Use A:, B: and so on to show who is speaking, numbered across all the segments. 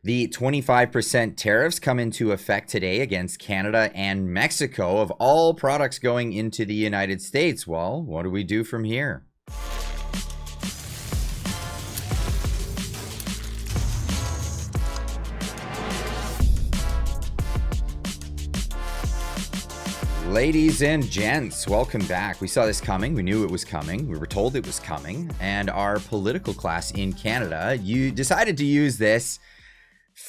A: The 25% tariffs come into effect today against Canada and Mexico of all products going into the United States. Well, what do we do from here? Ladies and gents, welcome back. We saw this coming. We knew it was coming. We were told it was coming. And our political class in Canada, you decided to use this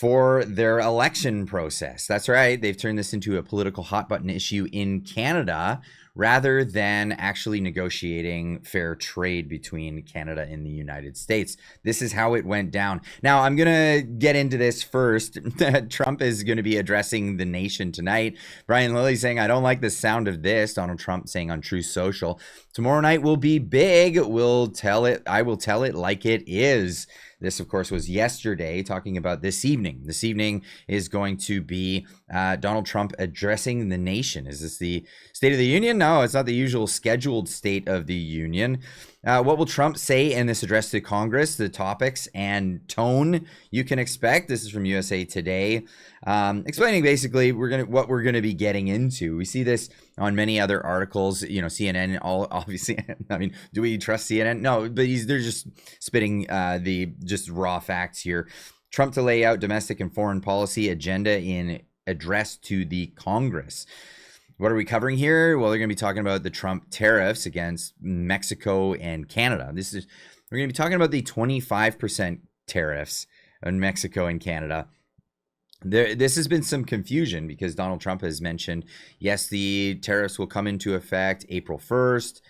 A: for their election process. That's right. They've turned this into a political hot button issue in Canada rather than actually negotiating fair trade between Canada and the United States. This is how it went down. Now, I'm going to get into this first. Trump is going to be addressing the nation tonight. Brian Lilly saying, I don't like the sound of this. Donald Trump saying on Truth Social, tomorrow night will be big. We'll tell it. I will tell it like it is. This, of course, was yesterday, talking about this evening. This evening is going to be Donald Trump addressing the nation. Is this the State of the Union? No, it's not the usual scheduled State of the Union. What will Trump say in this address to Congress? The topics and tone you can expect. This is from USA Today, explaining basically what we're gonna be getting into. We see this on many other articles. You know, CNN. Obviously, I mean, do we trust CNN? No, but they're just spitting the just raw facts here. Trump to lay out domestic and foreign policy agenda in address to the Congress. What are we covering here? Well, they're going to be talking about the Trump tariffs against Mexico and Canada. We're going to be talking about the 25% tariffs on Mexico and Canada. This has been some confusion because Donald Trump has mentioned, yes, the tariffs will come into effect April 1st.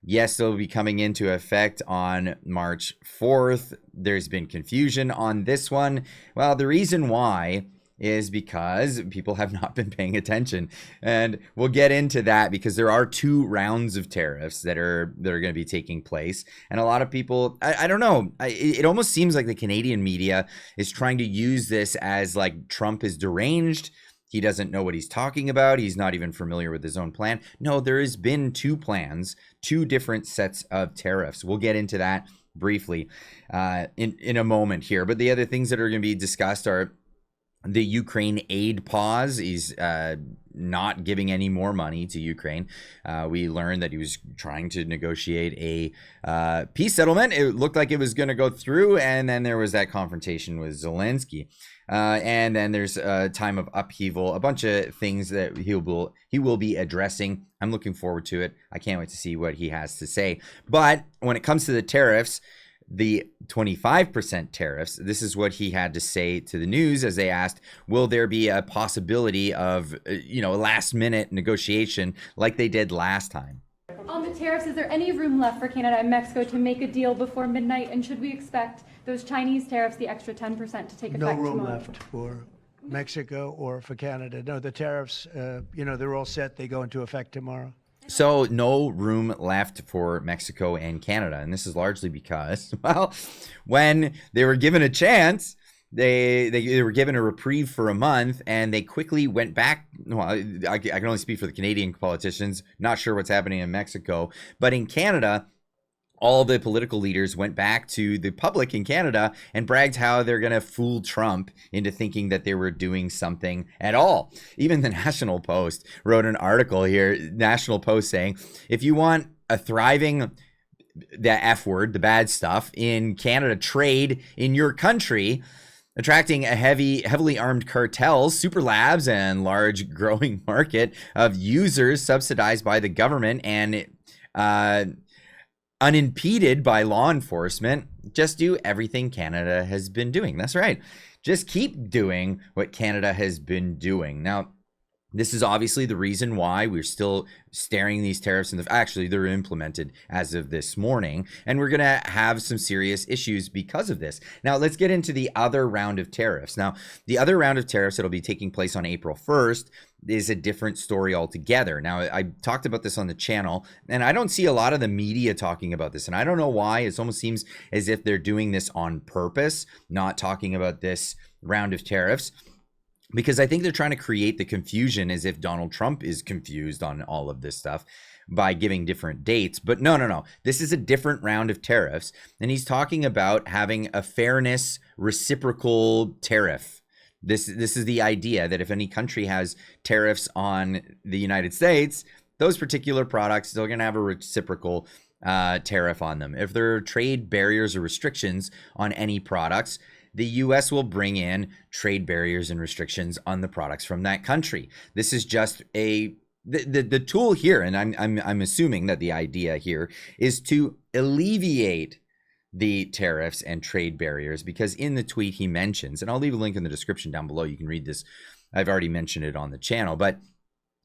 A: Yes, they'll be coming into effect on March 4th. There's been confusion on this one. Well, the reason why is because people have not been paying attention, and we'll get into that because there are two rounds of tariffs that are going to be taking place, and a lot of people, I don't know, it almost seems like the Canadian media is trying to use this as like Trump is deranged. He doesn't know what he's talking about. He's not even familiar with his own plan. No, there has been two plans, two different sets of tariffs. We'll get into that briefly in a moment here. But the other things that are going to be discussed are the Ukraine aid pause. He's not giving any more money to Ukraine. We learned that he was trying to negotiate a peace settlement. It looked like it was going to go through, and then there was that confrontation with Zelensky. And then there's a time of upheaval, a bunch of things that he will be addressing. I'm looking forward to it. I can't wait to see what he has to say. But when it comes to the tariffs, the 25% tariffs, this is what he had to say to the news as they asked, will there be a possibility of, a last minute negotiation like they did last time?
B: On the tariffs, is there any room left for Canada and Mexico to make a deal before midnight? And should we expect those Chinese tariffs, the extra 10%, to take effect tomorrow?
C: No room left for Mexico or for Canada. No, the tariffs, they're all set. They go into effect tomorrow.
A: So no room left for Mexico and Canada. And this is largely because, well, when they were given a chance, they were given a reprieve for a month, and they quickly went back. Well, I can only speak for the Canadian politicians. Not sure what's happening in Mexico. But in Canada, all the political leaders went back to the public in Canada and bragged how they're going to fool Trump into thinking that they were doing something at all. Even the National Post wrote an article here, National Post, saying, if you want a thriving, the F word, the bad stuff, in Canada trade in your country, attracting a heavily armed cartels, super labs, and large growing market of users subsidized by the government and unimpeded by law enforcement, just do everything Canada has been doing. That's right. Just keep doing what Canada has been doing. Now, this is obviously the reason why we're still staring these tariffs in the... Actually, they're implemented as of this morning, and we're going to have some serious issues because of this. Now, let's get into the other round of tariffs. Now, the other round of tariffs that'll be taking place on April 1st is a different story altogether. Now, I talked about this on the channel, and I don't see a lot of the media talking about this, and I don't know why. It almost seems as if they're doing this on purpose, not talking about this round of tariffs, because I think they're trying to create the confusion as if Donald Trump is confused on all of this stuff. by giving different dates. But no. This is a different round of tariffs. And he's talking about having a fairness reciprocal tariff. This is the idea that if any country has tariffs on the United States, those particular products, they're going to have a reciprocal tariff on them. If there are trade barriers or restrictions on any products, the U.S. will bring in trade barriers and restrictions on the products from that country. This is just the tool here, and I'm assuming that the idea here is to alleviate the tariffs and trade barriers, because in the tweet he mentions, and I'll leave a link in the description down below, you can read this. I've already mentioned it on the channel, but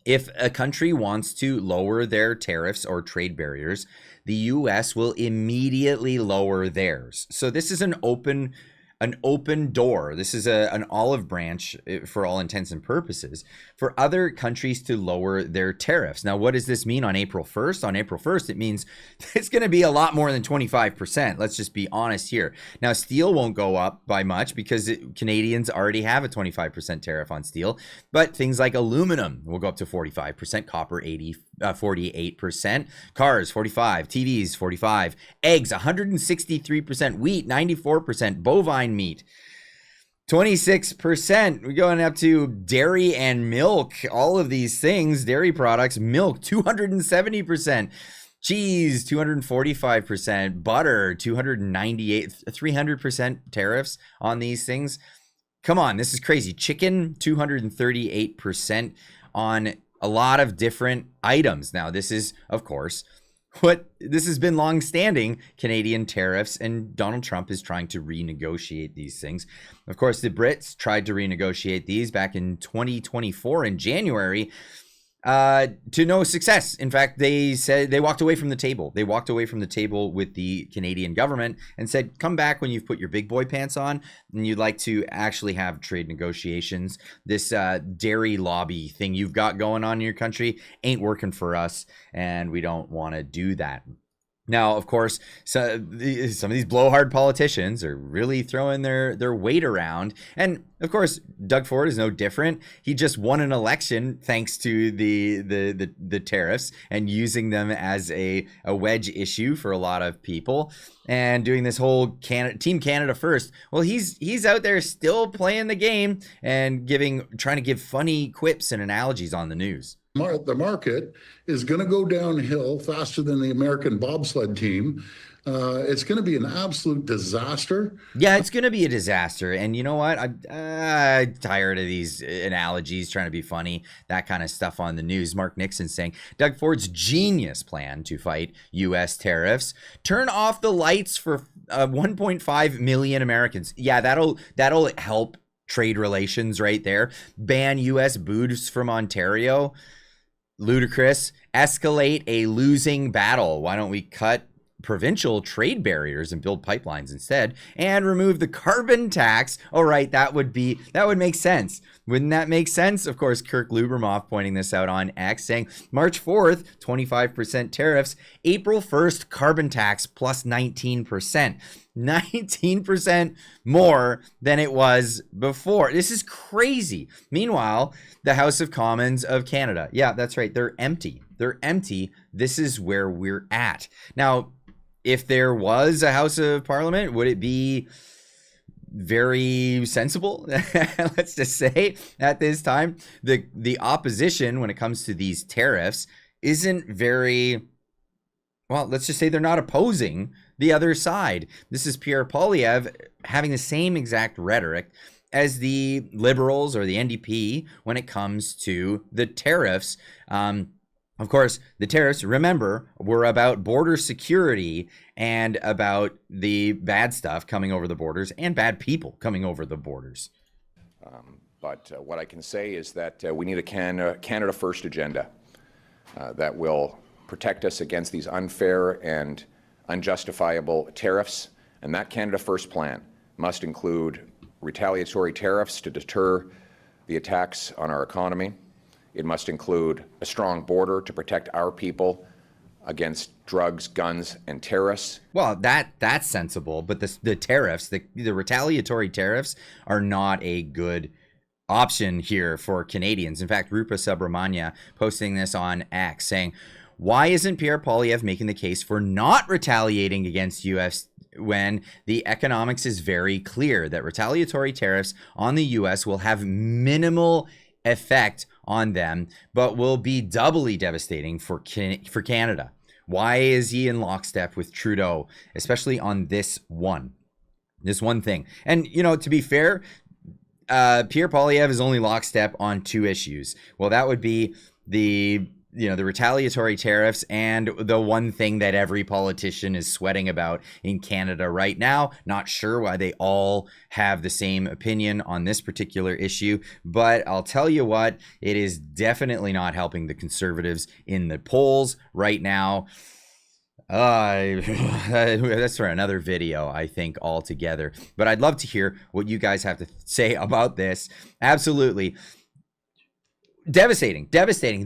A: if a country wants to lower their tariffs or trade barriers, the U.S. will immediately lower theirs. So this is an open door. This is an olive branch for all intents and purposes for other countries to lower their tariffs. Now, what does this mean on April 1st? On April 1st, it means it's going to be a lot more than 25%. Let's just be honest here. Now, steel won't go up by much because Canadians already have a 25% tariff on steel, but things like aluminum will go up to 45%, copper 48%, cars 45%, TVs 45%, eggs 163%, wheat 94%, bovine meat 26%. We're going up to dairy and milk, all of these things, dairy products, milk 270%, cheese 245%, butter 298, 300% tariffs on these things. Come on, this is crazy. Chicken 238% on a lot of different items. Now, this is, of course, this has been long-standing Canadian tariffs, and Donald Trump is trying to renegotiate these things. Of course, the Brits tried to renegotiate these back in 2024 in January to no success. In fact, they said they walked away from the table. They walked away from the table with the Canadian government and said, come back when you've put your big boy pants on and you'd like to actually have trade negotiations. This dairy lobby thing you've got going on in your country ain't working for us, and we don't want to do that. Now, of course, some of these blowhard politicians are really throwing their weight around. And of course, Doug Ford is no different. He just won an election thanks to the tariffs and using them as a wedge issue for a lot of people, and doing this whole Team Canada first. Well, he's out there still playing the game and trying to give funny quips and analogies on the news.
D: The market is going to go downhill faster than the American bobsled team. It's going to be an absolute disaster.
A: Yeah, it's going to be a disaster. And you know what? I'm tired of these analogies, trying to be funny, that kind of stuff on the news. Mark Nixon saying Doug Ford's genius plan to fight U.S. tariffs: turn off the lights for 1.5 million Americans. Yeah, that'll help trade relations right there. Ban U.S. booze from Ontario. Ludicrous. Escalate a losing battle. Why don't we cut provincial trade barriers and build pipelines instead, and remove the carbon tax? All right, that would make sense. Wouldn't that make sense? Of course, Kirk Lubermoff pointing this out on X, saying March 4th, 25% tariffs, April 1st, carbon tax plus 19%. 19% more than it was before. This is crazy. Meanwhile, the House of Commons of Canada, yeah, that's right, they're empty. They're empty. This is where we're at. Now, if there was a House of Parliament, would it be very sensible? Let's just say at this time, the opposition when it comes to these tariffs isn't very, well, let's just say they're not opposing the other side. This is Pierre Poilievre having the same exact rhetoric as the Liberals or the NDP when it comes to the tariffs. Of course, the tariffs, remember, were about border security and about the bad stuff coming over the borders and bad people coming over the borders.
E: But what I can say is that we need a Canada First agenda that will protect us against these unfair and unjustifiable tariffs. And that Canada First plan must include retaliatory tariffs to deter the attacks on our economy. It must include a strong border to protect our people against drugs, guns, and terrorists.
A: Well, that's sensible, but the tariffs, the retaliatory tariffs are not a good option here for Canadians. In fact, Rupa Subramanya posting this on X saying, Why isn't Pierre Poilievre making the case for not retaliating against US when the economics is very clear that retaliatory tariffs on the US will have minimal effect on them, but will be doubly devastating for Canada? Why is he in lockstep with Trudeau, especially on this one thing? And, you know, to be fair, Pierre Poilievre is only lockstep on 2 issues. Well, that would be the retaliatory tariffs and the one thing that every politician is sweating about in Canada right now. Not sure why they all have the same opinion on this particular issue, but I'll tell you what, it is definitely not helping the Conservatives in the polls right now. That's for another video, I think, altogether. But I'd love to hear what you guys have to say about this. Absolutely. Devastating.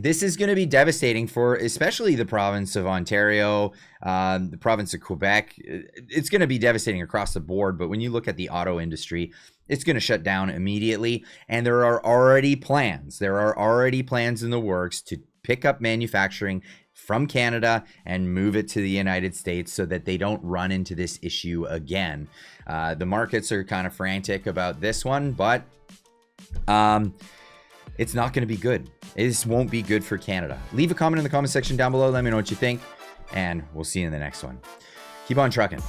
A: This is going to be devastating for especially the province of Ontario, the province of Quebec. It's going to be devastating across the board. But when you look at the auto industry, it's going to shut down immediately. And there are already plans in the works to pick up manufacturing from Canada and move it to the United States so that they don't run into this issue again. The markets are kind of frantic about this one, but it's not going to be good. This won't be good for Canada. Leave a comment in the comment section down below. Let me know what you think, and we'll see you in the next one. Keep on trucking.